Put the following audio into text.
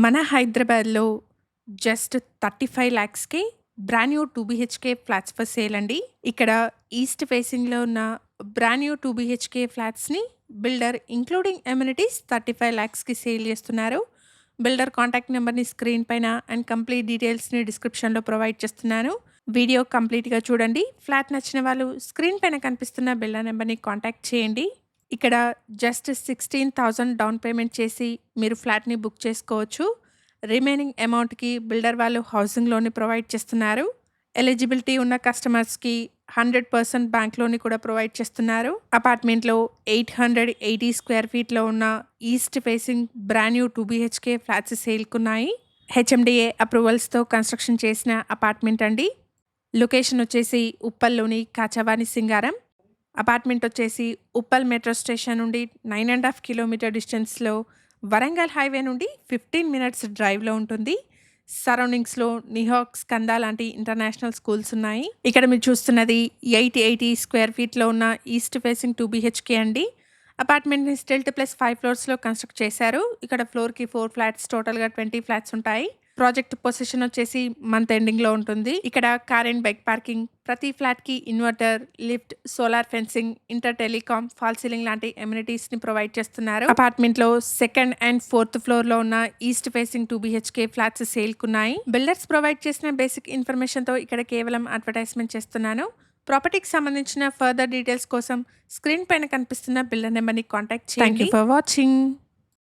మన హైదరాబాద్‌లో జస్ట్ 35 లాక్స్‌కి brand new 2 BHK flats for sale అండి. ఇక్కడ ఈస్ట్ ఫేసింగ్‌లో ఉన్న బ్రాండ్ న్యూ 2 బీహెచ్‌కే ఫ్లాట్స్‌ని బిల్డర్ ఇంక్లూడింగ్ అమ్యూనిటీస్ 35 లాక్స్‌కి సేల్ చేస్తున్నారు. బిల్డర్ కాంటాక్ట్ నెంబర్‌ని స్క్రీన్ పైన అండ్ కంప్లీట్ డీటెయిల్స్‌ని డిస్క్రిప్షన్‌లో ప్రొవైడ్ చేస్తున్నాను. వీడియో కంప్లీట్‌గా చూడండి. ఫ్లాట్ నచ్చిన వాళ్ళు స్క్రీన్ పైన కనిపిస్తున్న బిల్డర్ నెంబర్‌ని కాంటాక్ట్ చేయండి. ఇక్కడ జస్ట్ 16,000 డౌన్ పేమెంట్ చేసి మీరు ఫ్లాట్‌ని బుక్ చేసుకోవచ్చు. రిమైనింగ్ అమౌంట్‌కి బిల్డర్ వాళ్ళు హౌసింగ్ లోన్‌ని ప్రొవైడ్ చేస్తున్నారు. ఎలిజిబిలిటీ ఉన్న కస్టమర్స్‌కి 100% బ్యాంక్ లోన్‌ని కూడా ప్రొవైడ్ చేస్తున్నారు. అపార్ట్మెంట్‌లో 880 స్క్వేర్ ఫీట్‌లో ఉన్న east facing brand new 2 BHK flats సేల్‌కున్నాయి. హెచ్ఎండిఏ అప్రూవల్స్‌తో కన్‌స్ట్రక్షన్ చేసిన అపార్ట్మెంట్ అండి. లొకేషన్ వచ్చేసి ఉప్పల్‌లోని కాచవాని సింగారం. అపార్ట్మెంట్ వచ్చేసి ఉప్పల్ మెట్రో స్టేషన్ నుండి 9.5 కిలోమీటర్ డిస్టెన్స్‌లో, వరంగల్ హైవే నుండి 15 మినిట్స్ డ్రైవ్‌లో ఉంటుంది. సరౌండింగ్స్‌లో నిహాక్, స్కంద లాంటి ఇంటర్నేషనల్ స్కూల్స్ ఉన్నాయి. ఇక్కడ మీరు చూస్తున్నది 880 స్క్వేర్ ఫీట్‌లో ఉన్న ఈస్ట్ ఫేసింగ్ 2 బీహెచ్‌కే అండి. అపార్ట్మెంట్‌ని స్టిల్ట్ ప్లస్ 5 ఫ్లోర్స్‌లో కన్‌స్ట్రక్ట్ చేశారు. ఇక్కడ ఫ్లోర్‌కి 4 ఫ్లాట్స్, టోటల్‌గా 20 ఫ్లాట్స్ ఉంటాయి. ప్రాజెక్ట్ పొజిషన్ వచ్చేసి మంత్ ఎండింగ్‌లో ఉంటుంది. ఇక్కడ కార్ అండ్ బైక్ పార్కింగ్, ప్రతి ఫ్లాట్‌కి inverter, lift, solar fencing, inter telecom, fall ceiling లాంటి అమ్యూనిటీస్‌ని ప్రొవైడ్ చేస్తున్నారు. అపార్ట్మెంట్‌లో సెకండ్ అండ్ ఫోర్త్ ఫ్లోర్‌లో ఉన్న ఈస్ట్ ఫేసింగ్ 2 బీహెచ్‌కే ఫ్లాట్స్ సేల్‌కున్నాయి. బిల్డర్స్ ప్రొవైడ్ చేసిన బేసిక్ ఇన్ఫర్మేషన్‌తో ఇక్కడ కేవలం అడ్వర్టైజ్మెంట్ చేస్తున్నాను. ప్రాపర్టీకి సంబంధించిన ఫర్దర్ డీటెయిల్స్ కోసం స్క్రీన్ పైన కనిపిస్తున్న బిల్డర్ నెంబర్‌ని కాంటాక్ట్ చేయండి. Thank you for watching.